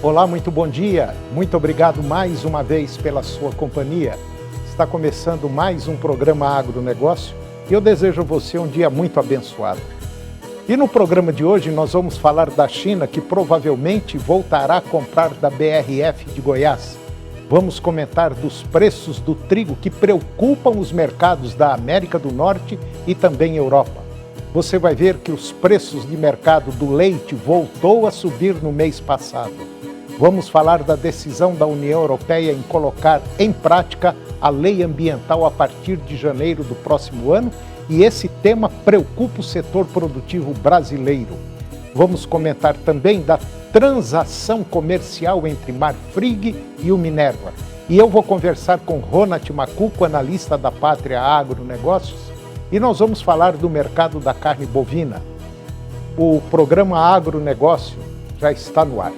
Olá, muito bom dia. Muito obrigado mais uma vez pela sua companhia. Está começando mais um programa Agronegócio e eu desejo a você um dia muito abençoado. E no programa de hoje nós vamos falar da China, que provavelmente voltará a comprar da BRF de Goiás. Vamos comentar dos preços do trigo que preocupam os mercados da América do Norte e também Europa. Você vai ver que os preços de mercado do leite voltou a subir no mês passado. Vamos falar da decisão da União Europeia em colocar em prática a lei ambiental a partir de janeiro do próximo ano, e esse tema preocupa o setor produtivo brasileiro. Vamos comentar também da transação comercial entre Marfrig e o Minerva. E eu vou conversar com Ronald Macuco, analista da Pátria Agronegócios, e nós vamos falar do mercado da carne bovina. O programa Agronegócio já está no ar.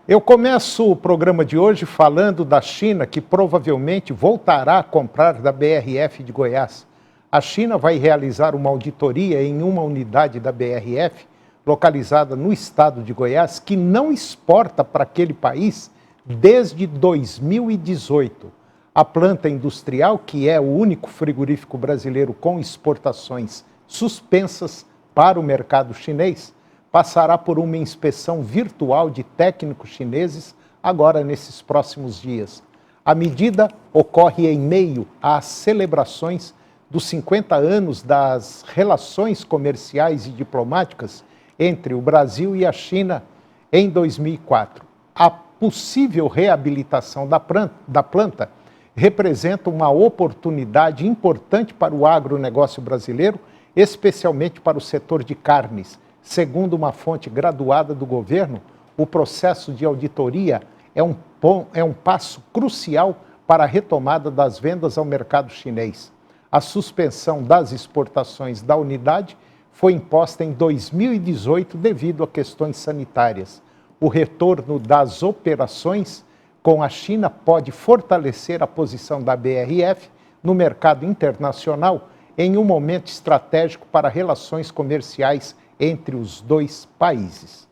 Eu começo o programa de hoje falando da China, que provavelmente voltará a comprar da BRF de Goiás. A China vai realizar uma auditoria em uma unidade da BRF, localizada no estado de Goiás, que não exporta para aquele país desde 2018. A planta industrial, que é o único frigorífico brasileiro com exportações suspensas para o mercado chinês, passará por uma inspeção virtual de técnicos chineses agora nesses próximos dias. A medida ocorre em meio às celebrações dos 50 anos das relações comerciais e diplomáticas entre o Brasil e a China em 2004. A possível reabilitação da planta representa uma oportunidade importante para o agronegócio brasileiro, especialmente para o setor de carnes. Segundo uma fonte graduada do governo, o processo de auditoria é um passo crucial para a retomada das vendas ao mercado chinês. A suspensão das exportações da unidade foi imposta em 2018 devido a questões sanitárias. O retorno das operações com a China pode fortalecer a posição da BRF no mercado internacional em um momento estratégico para relações comerciais entre os dois países.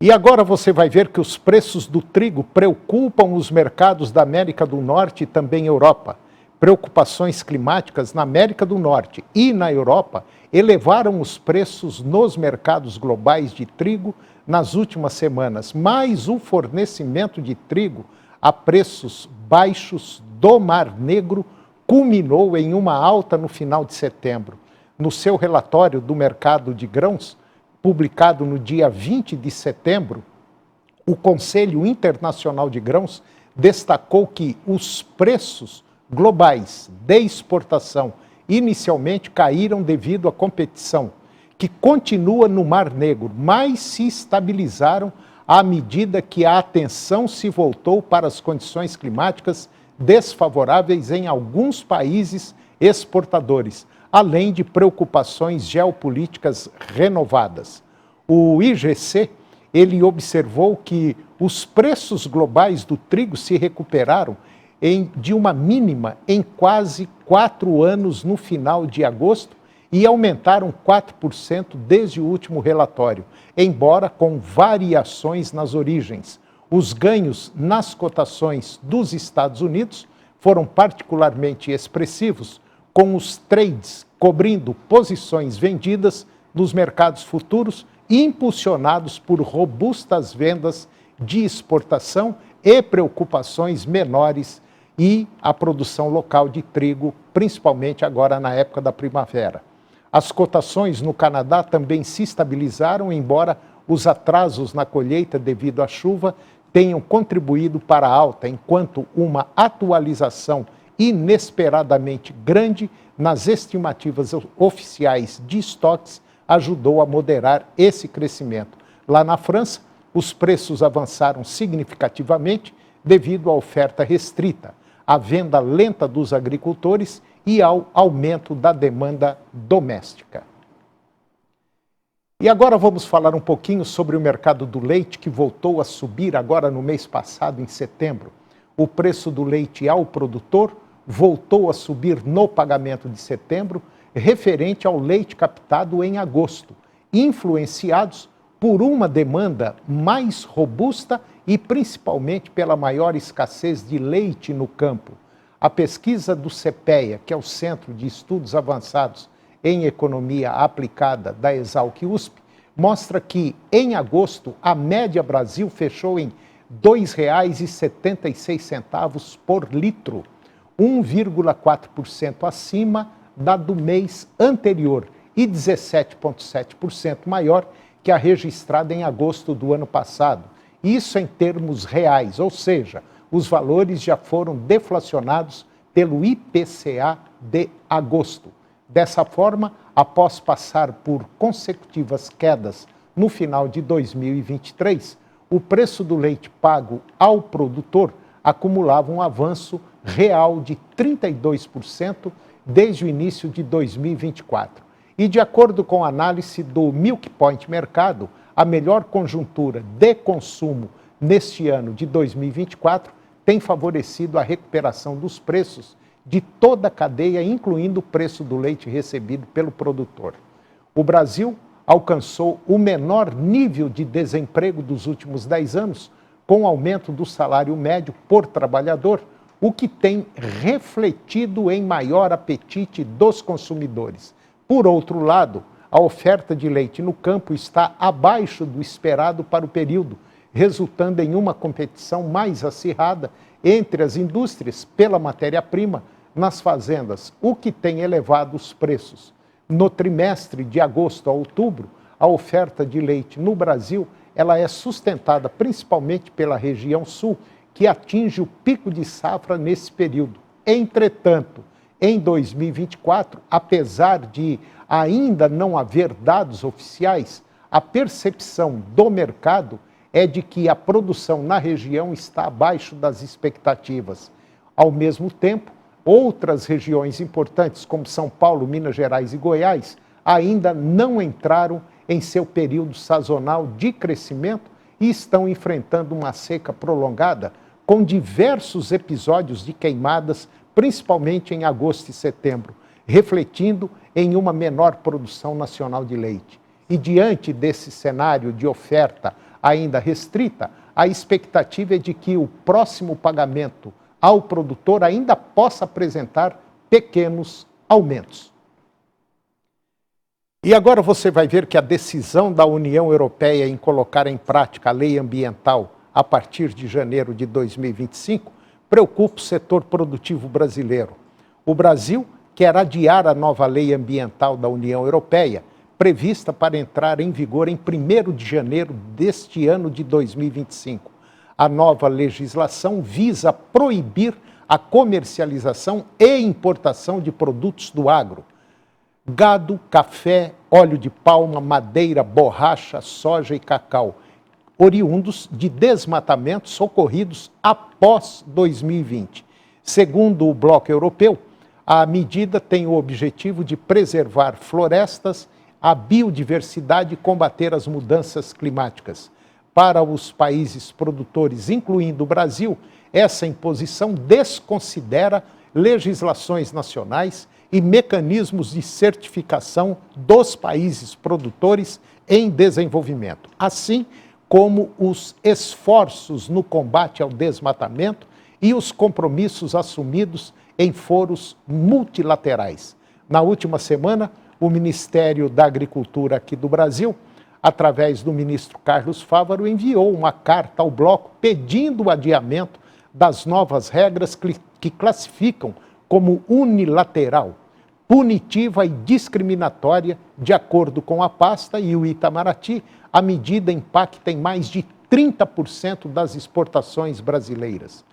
E agora você vai ver que os preços do trigo preocupam os mercados da América do Norte e também Europa. Preocupações climáticas na América do Norte e na Europa elevaram os preços nos mercados globais de trigo nas últimas semanas, mas o fornecimento de trigo a preços baixos do Mar Negro culminou em uma alta no final de setembro. No seu relatório do mercado de grãos, publicado no dia 20 de setembro, o Conselho Internacional de Grãos destacou que os preços globais de exportação inicialmente caíram devido à competição, que continua no Mar Negro, mas se estabilizaram à medida que a atenção se voltou para as condições climáticas desfavoráveis em alguns países exportadores, além de preocupações geopolíticas renovadas. O IGC, ele observou que os preços globais do trigo se recuperaram de uma mínima em quase 4 anos no final de agosto e aumentaram 4% desde o último relatório, embora com variações nas origens. Os ganhos nas cotações dos Estados Unidos foram particularmente expressivos, com os trades cobrindo posições vendidas nos mercados futuros, impulsionados por robustas vendas de exportação e preocupações menores e a produção local de trigo, principalmente agora na época da primavera. As cotações no Canadá também se estabilizaram, embora os atrasos na colheita devido à chuva tenham contribuído para a alta, enquanto uma atualização inesperadamente grande nas estimativas oficiais de estoques ajudou a moderar esse crescimento. Lá na França, os preços avançaram significativamente devido à oferta restrita, à venda lenta dos agricultores e ao aumento da demanda doméstica. E agora vamos falar um pouquinho sobre o mercado do leite, que voltou a subir agora no mês passado, em setembro. o preço do leite ao produtor voltou a subir no pagamento de setembro, referente ao leite captado em agosto, influenciados por uma demanda mais robusta e principalmente pela maior escassez de leite no campo. A pesquisa do CEPEA, que é o Centro de Estudos Avançados em Economia Aplicada da Exalc-USP, mostra que, em agosto, a média Brasil fechou em R$ 2,76 por litro, 1,4% acima da do mês anterior e 17,7% maior que a registrada em agosto do ano passado. Isso em termos reais, ou seja, os valores já foram deflacionados pelo IPCA de agosto. Dessa forma, após passar por consecutivas quedas no final de 2023, o preço do leite pago ao produtor acumulava um avanço real de 32% desde o início de 2024. E de acordo com a análise do Milk Point Mercado, a melhor conjuntura de consumo neste ano de 2024 tem favorecido a recuperação dos preços de toda a cadeia, incluindo o preço do leite recebido pelo produtor. O Brasil alcançou o menor nível de desemprego dos últimos 10 anos, com o aumento do salário médio por trabalhador, o que tem refletido em maior apetite dos consumidores. Por outro lado, a oferta de leite no campo está abaixo do esperado para o período, resultando em uma competição mais acirrada entre as indústrias pela matéria-prima nas fazendas, o que tem elevado os preços. No trimestre de agosto a outubro, a oferta de leite no Brasil ela é sustentada principalmente pela região sul, que atinge o pico de safra nesse período. Entretanto, em 2024, apesar de ainda não haver dados oficiais, a percepção do mercado é de que a produção na região está abaixo das expectativas. Ao mesmo tempo, outras regiões importantes, como São Paulo, Minas Gerais e Goiás, ainda não entraram em seu período sazonal de crescimento e estão enfrentando uma seca prolongada, com diversos episódios de queimadas, principalmente em agosto e setembro, refletindo em uma menor produção nacional de leite. E diante desse cenário de oferta ainda restrita, a expectativa é de que o próximo pagamento ao produtor ainda possa apresentar pequenos aumentos. E agora você vai ver que a decisão da União Europeia em colocar em prática a lei ambiental a partir de janeiro de 2025 preocupa o setor produtivo brasileiro. O Brasil quer adiar a nova lei ambiental da União Europeia, prevista para entrar em vigor em 1º de janeiro deste ano de 2025. A nova legislação visa proibir a comercialização e importação de produtos do agro: gado, café, óleo de palma, madeira, borracha, soja e cacau, oriundos de desmatamentos ocorridos após 2020. Segundo o Bloco Europeu, a medida tem o objetivo de preservar florestas, a biodiversidade e combater as mudanças climáticas. Para os países produtores, incluindo o Brasil, essa imposição desconsidera legislações nacionais e mecanismos de certificação dos países produtores em desenvolvimento, assim como os esforços no combate ao desmatamento e os compromissos assumidos em foros multilaterais. Na última semana, o Ministério da Agricultura aqui do Brasil, através do ministro Carlos Fávaro, enviou uma carta ao bloco pedindo o adiamento das novas regras que classificam como unilateral, punitiva e discriminatória. De acordo com a pasta e o Itamaraty, a medida impacta em mais de 30% das exportações brasileiras.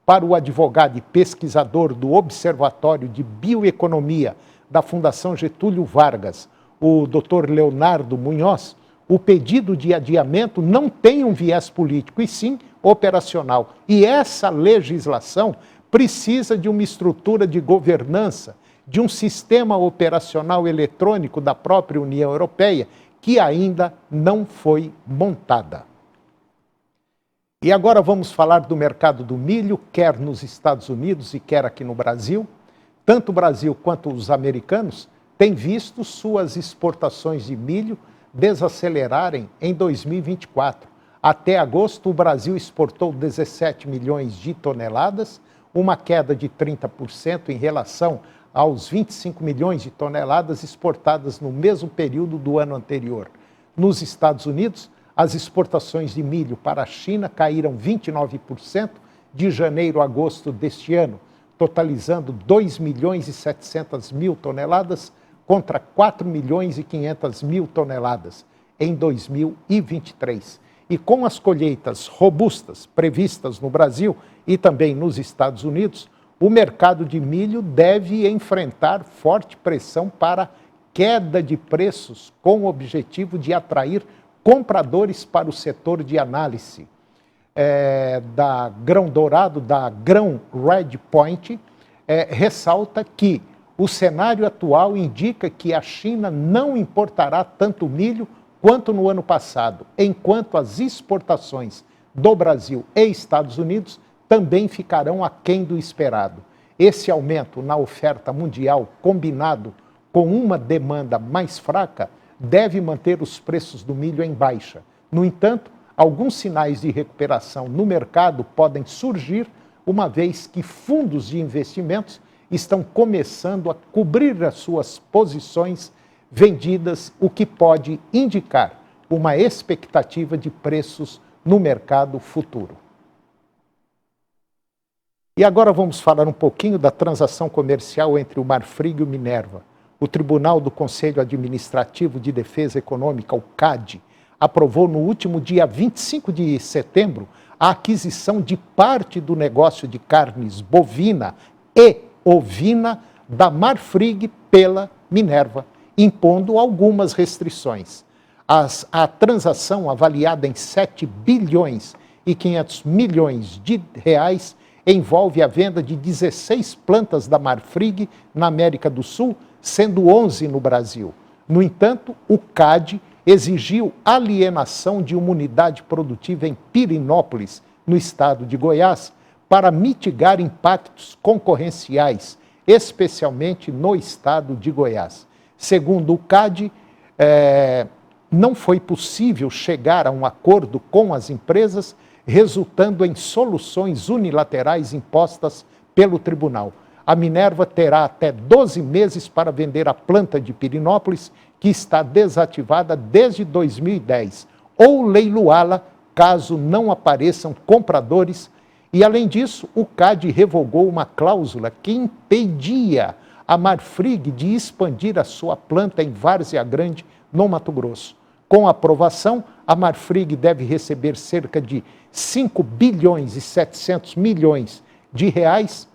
Para o advogado e pesquisador do Observatório de Bioeconomia da Fundação Getúlio Vargas, o Dr. Leonardo Munhoz, o pedido de adiamento não tem um viés político, e sim operacional. E essa legislação precisa de uma estrutura de governança, de um sistema operacional eletrônico da própria União Europeia, que ainda não foi montada. E agora vamos falar do mercado do milho, quer nos Estados Unidos e quer aqui no Brasil. Tanto o Brasil quanto os americanos têm visto suas exportações de milho desacelerarem em 2024. Até agosto, o Brasil exportou 17 milhões de toneladas, uma queda de 30% em relação aos 25 milhões de toneladas exportadas no mesmo período do ano anterior. Nos Estados Unidos, as exportações de milho para a China caíram 29% de janeiro a agosto deste ano, totalizando 2 milhões e 700 mil toneladas contra 4 milhões e 500 mil toneladas em 2023. E com as colheitas robustas previstas no Brasil e também nos Estados Unidos, o mercado de milho deve enfrentar forte pressão para queda de preços com o objetivo de atrair compradores para o setor de análise da Grão Dourado, da Grão Red Point, ressalta que o cenário atual indica que a China não importará tanto milho quanto no ano passado, enquanto as exportações do Brasil e Estados Unidos também ficarão aquém do esperado. Esse aumento na oferta mundial, combinado com uma demanda mais fraca, deve manter os preços do milho em baixa. No entanto, alguns sinais de recuperação no mercado podem surgir, uma vez que fundos de investimentos estão começando a cobrir as suas posições vendidas, o que pode indicar uma expectativa de preços no mercado futuro. E agora vamos falar um pouquinho da transação comercial entre o Marfrig e o Minerva. O Tribunal do Conselho Administrativo de Defesa Econômica, o CAD, aprovou no último dia 25 de setembro a aquisição de parte do negócio de carnes bovina e ovina da Marfrig pela Minerva, impondo algumas restrições. A transação, avaliada em 7 bilhões e 500 milhões de reais, envolve a venda de 16 plantas da Marfrig na América do Sul, sendo 11 no Brasil. No entanto, o CAD exigiu alienação de uma unidade produtiva em Pirenópolis, no estado de Goiás, para mitigar impactos concorrenciais, especialmente no estado de Goiás. Segundo o CAD, não foi possível chegar a um acordo com as empresas, resultando em soluções unilaterais impostas pelo tribunal. A Minerva terá até 12 meses para vender a planta de Pirenópolis, que está desativada desde 2010, ou leiloá-la caso não apareçam compradores. E, além disso, o CAD revogou uma cláusula que impedia a Marfrig de expandir a sua planta em Várzea Grande, no Mato Grosso. Com a aprovação, a Marfrig deve receber cerca de 5 bilhões e 700 milhões de reais,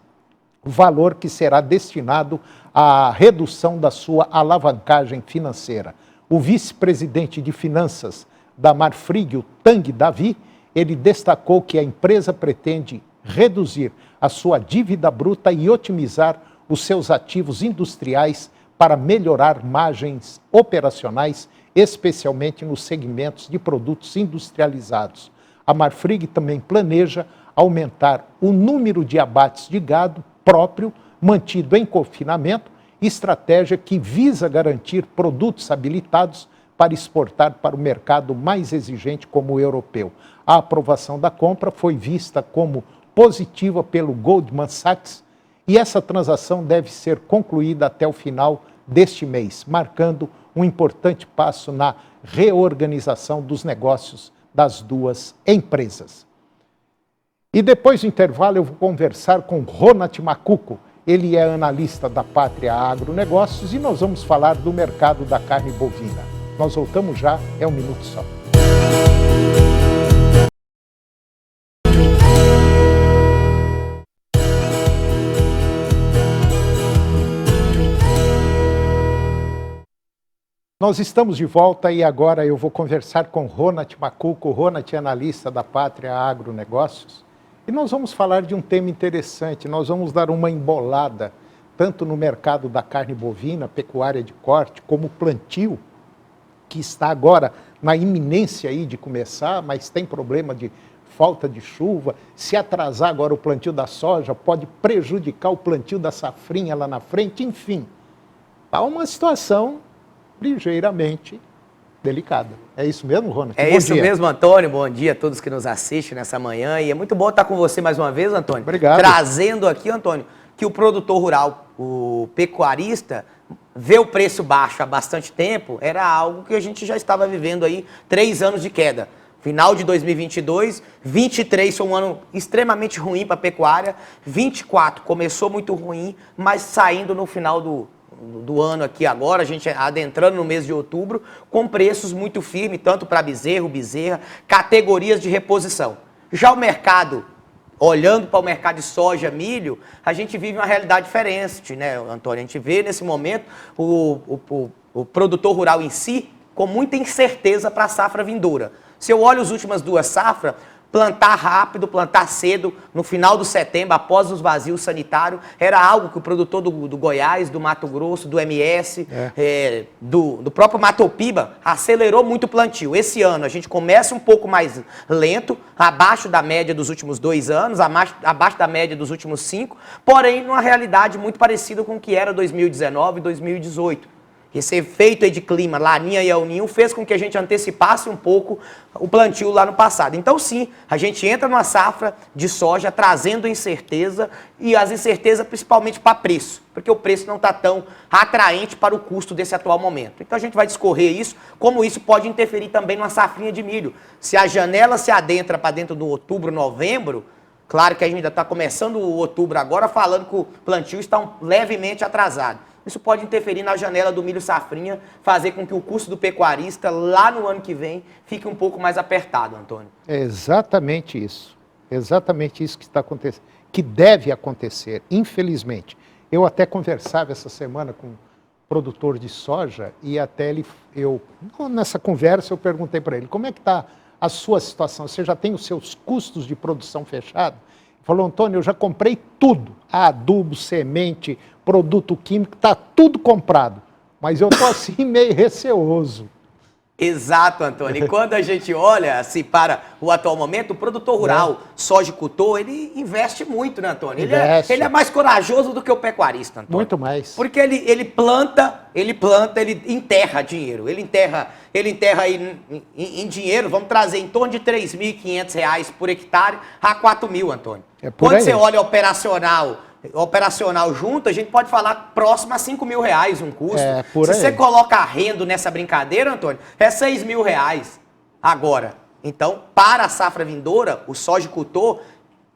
valor que será destinado à redução da sua alavancagem financeira. O vice-presidente de finanças da Marfrig, o Tang Davi, ele destacou que a empresa pretende reduzir a sua dívida bruta e otimizar os seus ativos industriais para melhorar margens operacionais, especialmente nos segmentos de produtos industrializados. A Marfrig também planeja aumentar o número de abates de gado próprio, mantido em confinamento, estratégia que visa garantir produtos habilitados para exportar para o mercado mais exigente como o europeu. A aprovação da compra foi vista como positiva pelo Goldman Sachs e essa transação deve ser concluída até o final deste mês, marcando um importante passo na reorganização dos negócios das duas empresas. E depois do intervalo eu vou conversar com Ronald Macuco. Ele é analista da Pátria Agronegócios e nós vamos falar do mercado da carne bovina. Nós voltamos já, é um minuto só. Nós estamos de volta e agora eu vou conversar com Ronald Macuco. Ronald é analista da Pátria Agronegócios. E nós vamos falar de um tema interessante, nós vamos dar uma embolada, tanto no mercado da carne bovina, pecuária de corte, como plantio, que está agora na iminência aí de começar, mas tem problema de falta de chuva, se atrasar agora o plantio da soja, pode prejudicar o plantio da safrinha lá na frente, enfim. Está uma situação ligeiramente delicada. É isso mesmo, Ronald? É isso mesmo, Antônio. Bom dia a todos que nos assistem nessa manhã. E é muito bom estar com você mais uma vez, Antônio. Obrigado. Trazendo aqui, Antônio, que o produtor rural, o pecuarista, vê o preço baixo há bastante tempo, era algo que a gente já estava vivendo aí 3 anos de queda. Final de 2022, 23 foi um ano extremamente ruim para a pecuária, 24 começou muito ruim, mas saindo no final do ano aqui agora, a gente adentrando no mês de outubro, com preços muito firmes, tanto para bezerro, bezerra, categorias de reposição. Já o mercado, olhando para o mercado de soja, milho, a gente vive uma realidade diferente, né, Antônio? A gente vê nesse momento o produtor rural em si com muita incerteza para a safra vindoura. Se eu olho as últimas 2 safras, plantar rápido, plantar cedo, no final do setembro, após os vazios sanitários, era algo que o produtor do Goiás, do Mato Grosso, do MS, do próprio Matopiba, acelerou muito o plantio. Esse ano a gente começa um pouco mais lento, abaixo da média dos últimos 2 anos, abaixo da média dos últimos 5, porém numa realidade muito parecida com o que era 2019 e 2018. Esse efeito aí de clima, Laninha e El Niño, fez com que a gente antecipasse um pouco o plantio lá no passado. Então sim, a gente entra numa safra de soja trazendo incerteza, e as incertezas principalmente para preço, porque o preço não está tão atraente para o custo desse atual momento. Então a gente vai discorrer isso, como isso pode interferir também numa safrinha de milho. Se a janela se adentra para dentro do outubro, novembro, claro que a gente ainda está começando o outubro agora, falando que o plantio está levemente atrasado. Isso pode interferir na janela do milho safrinha, fazer com que o custo do pecuarista lá no ano que vem fique um pouco mais apertado, Antônio. É exatamente isso. Exatamente isso que está acontecendo, que deve acontecer, infelizmente. Eu até conversava essa semana com um produtor de soja e até nessa conversa eu perguntei para ele, como é que está a sua situação? Você já tem os seus custos de produção fechados? Ele falou, Antônio, eu já comprei tudo, adubo, semente, produto químico, está tudo comprado, mas eu estou assim meio receoso. Exato, Antônio. E quando a gente olha assim, para o atual momento, o produtor rural, sojicultor, ele investe muito, né, Antônio? Ele é mais corajoso do que o pecuarista, Antônio. Muito mais. Porque ele planta, ele enterra dinheiro. Ele enterra aí em dinheiro, vamos trazer em torno de R$ 3.500 por hectare a R$ 4.000, Antônio. Quando você olha operacional junto, a gente pode falar próximo a R$ 5.000 um custo. Se você coloca arrendo nessa brincadeira, Antônio, é R$ 6.000 agora. Então, para a safra vindoura, o sojicultor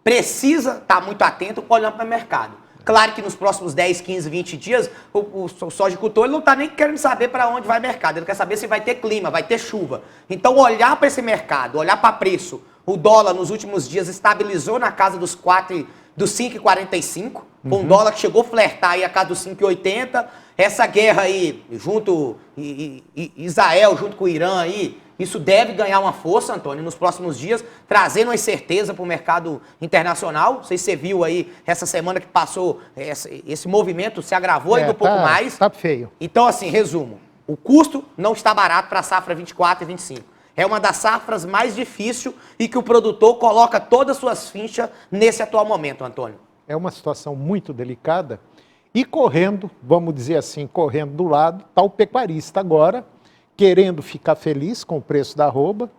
precisa estar muito atento olhando para o mercado. Claro que nos próximos 10, 15, 20 dias, o sojicultor ele não está nem querendo saber para onde vai o mercado. Ele quer saber se vai ter clima, vai ter chuva. Então, olhar para esse mercado, olhar para preço. O dólar nos últimos dias estabilizou na casa dos 5,45, com um dólar que chegou a flertar aí a casa dos 5,80. Essa guerra aí, Israel junto com o Irã aí, isso deve ganhar uma força, Antônio, nos próximos dias, trazendo uma incerteza para o mercado internacional. Não sei se você viu aí, essa semana que passou, esse movimento se agravou ainda um pouco mais. Tá feio. Então, assim, resumo, o custo não está barato para a safra 24 e 25. É uma das safras mais difíceis e que o produtor coloca todas as suas fichas nesse atual momento, Antônio. É uma situação muito delicada e correndo, vamos dizer assim, correndo do lado, está o pecuarista agora, querendo ficar feliz com o preço da arroba.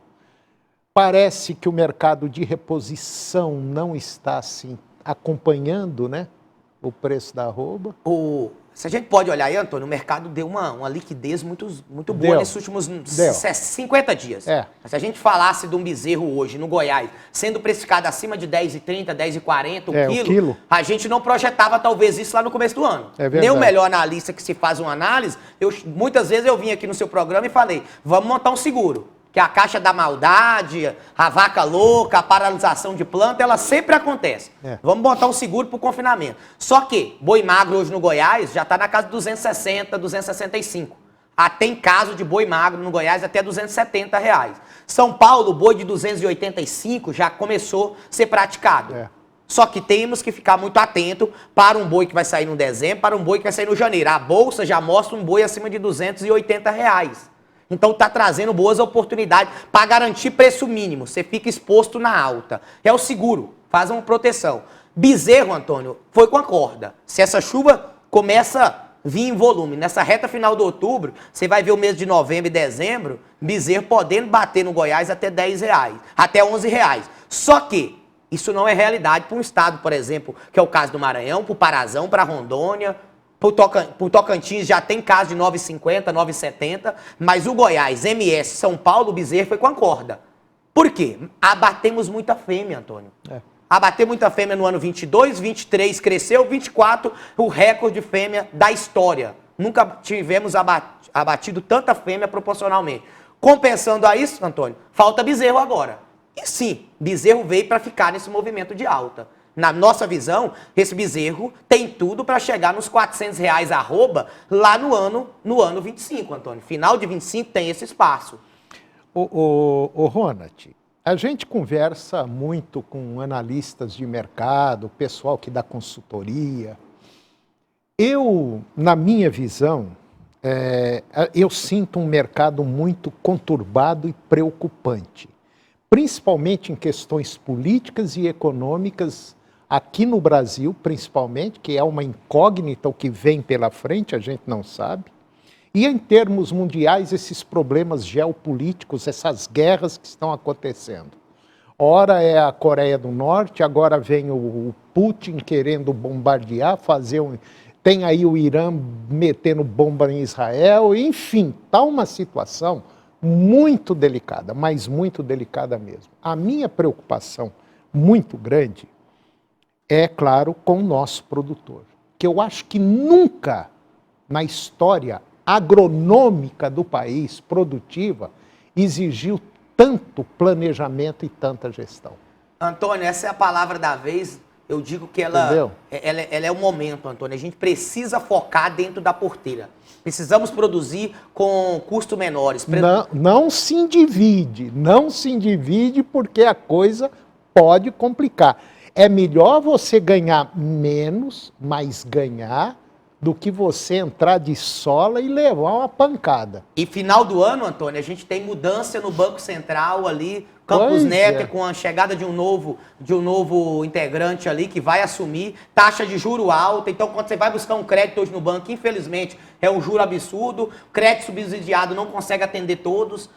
Parece que o mercado de reposição não está assim acompanhando, né, o preço da arroba. Se a gente pode olhar aí, Antônio, o mercado deu uma liquidez muito boa nesses últimos 50 dias. Se a gente falasse de um bezerro hoje no Goiás, sendo precificado acima de R$10,30, R$10,40 o quilo, a gente não projetava talvez isso lá no começo do ano. Nem o melhor analista que se faz uma análise, muitas vezes eu vim aqui no seu programa e falei, vamos montar um seguro. Que a caixa da maldade, a vaca louca, a paralisação de planta, ela sempre acontece. Vamos botar um seguro para o confinamento. Só que boi magro hoje no Goiás já está na casa de 260, 265. Tem caso de boi magro no Goiás até R$270. São Paulo, boi de 285 já começou a ser praticado. Só que temos que ficar muito atento para um boi que vai sair no dezembro, para um boi que vai sair no janeiro. A bolsa já mostra um boi acima de R$280. Então está trazendo boas oportunidades para garantir preço mínimo. Você fica exposto na alta. É o seguro, faz uma proteção. Bezerro, Antônio, foi com a corda. Se essa chuva começa a vir em volume, nessa reta final de outubro, você vai ver o mês de novembro e dezembro, Bezerro podendo bater no Goiás até R$10, até R$11. Só que isso não é realidade para um estado, por exemplo, que é o caso do Maranhão, para o Parazão, para Rondônia, para o Tocantins já tem caso de 9,50, 9,70, mas o Goiás, MS, São Paulo, o Bezerro foi com a corda. Por quê? Abatemos muita fêmea, Antônio. Abater muita fêmea no ano 22, 23 cresceu, 24 o recorde de fêmea da história. Nunca tivemos abatido tanta fêmea proporcionalmente. Compensando a isso, Antônio, falta bezerro agora. E sim, bezerro veio para ficar nesse movimento de alta. Na nossa visão, esse bezerro tem tudo para chegar nos R$400 arroba lá no ano 25, Antônio. Final de 25 tem esse espaço. Ronald, a gente conversa muito com analistas de mercado, pessoal que dá consultoria. Na minha visão, eu sinto um mercado muito conturbado e preocupante, principalmente em questões políticas e econômicas, aqui no Brasil, principalmente, que é uma incógnita o que vem pela frente, a gente não sabe. E em termos mundiais, esses problemas geopolíticos, essas guerras que estão acontecendo. Ora é a Coreia do Norte, agora vem o Putin querendo bombardear, tem aí o Irã metendo bomba em Israel, enfim, está uma situação muito delicada, mas muito delicada mesmo. A minha preocupação muito grande é, claro, com o nosso produtor, que eu acho que nunca na história agronômica do país, produtiva, exigiu tanto planejamento e tanta gestão. Antônio, essa é a palavra da vez. Eu digo que ela é o momento, Antônio. A gente precisa focar dentro da porteira. Precisamos produzir com custos menores. Não se endivide porque a coisa pode complicar. É melhor você ganhar menos, mas ganhar, do que você entrar de sola e levar uma pancada. E final do ano, Antônio, a gente tem mudança no Banco Central ali, Campos Neto, com a chegada de um novo integrante ali que vai assumir, taxa de juro alta. Então, quando você vai buscar um crédito hoje no banco, infelizmente, é um juro absurdo, crédito subsidiado não consegue atender todos.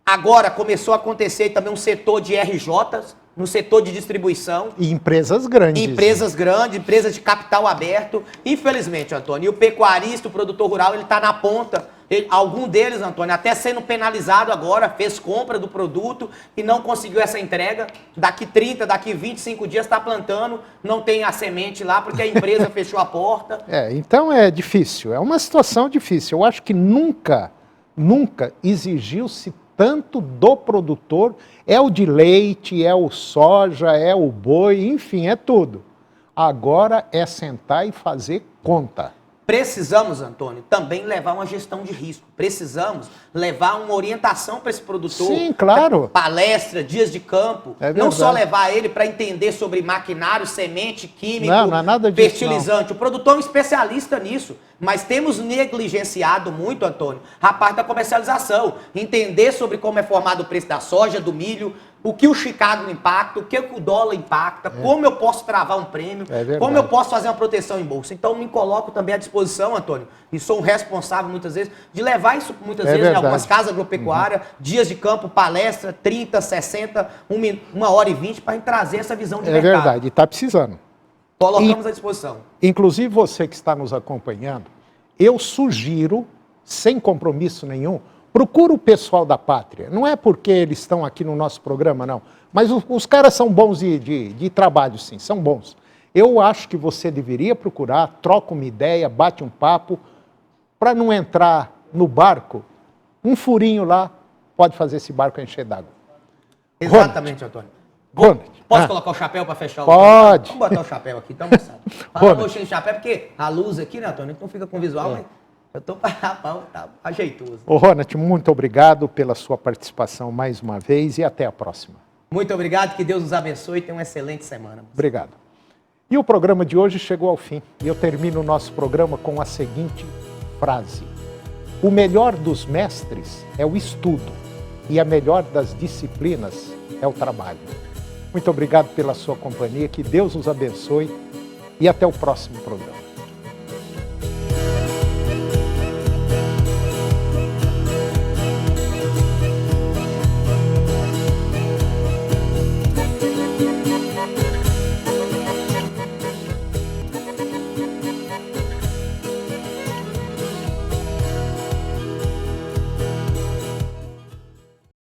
Agora começou a acontecer também um setor de RJs, no setor de distribuição. E empresas grandes. Empresas grandes, empresas de capital aberto. Infelizmente, Antônio, e o pecuarista, o produtor rural, ele está na ponta. Algum deles, Antônio, até sendo penalizado agora, fez compra do produto e não conseguiu essa entrega. Daqui 30, daqui 25 dias está plantando, não tem a semente lá porque a empresa fechou a porta. Então é difícil, é uma situação difícil. Eu acho que nunca exigiu-se tanto do produtor, é o de leite, é o soja, é o boi, enfim, é tudo. Agora é sentar e fazer conta. Precisamos, Antônio, também levar uma gestão de risco. Precisamos levar uma orientação para esse produtor. Sim, claro. Palestra, dias de campo. Não só levar ele para entender sobre maquinário, semente, químico, não é nada disso, fertilizante. Não. O produtor é um especialista nisso. Mas temos negligenciado muito, Antônio, a parte da comercialização. Entender sobre como é formado o preço da soja, do milho, o que o Chicago impacta, o que o dólar impacta, como eu posso travar um prêmio, como eu posso fazer uma proteção em bolsa. Então, me coloco também à disposição, Antônio, e sou um responsável, muitas vezes, de levar isso, muitas vezes, em algumas casas agropecuárias, dias de campo, palestra, 30, 60, 1h20, para trazer essa visão de mercado. É verdade, está precisando. Colocamos à disposição. Inclusive, você que está nos acompanhando, eu sugiro, sem compromisso nenhum, procura o pessoal da Pátria. Não é porque eles estão aqui no nosso programa, não. Mas os caras são bons de trabalho, sim, são bons. Eu acho que você deveria procurar, troca uma ideia, bate um papo, para não entrar no barco, um furinho lá pode fazer esse barco encher d'água. Exatamente, Antônio. Posso colocar o chapéu para fechar o... Pode. Vamos botar o chapéu aqui, então, moçada. Fala roxinho de chapéu, porque a luz aqui, né, Antônio, então fica com visual, mas eu tô tá ajeitoso. Ronald, muito obrigado pela sua participação mais uma vez e até a próxima. Muito obrigado, que Deus nos abençoe e tenha uma excelente semana. Obrigado. E o programa de hoje chegou ao fim. E eu termino o nosso programa com a seguinte frase: O melhor dos mestres é o estudo e a melhor das disciplinas é o trabalho. Muito obrigado pela sua companhia, que Deus os abençoe e até o próximo programa.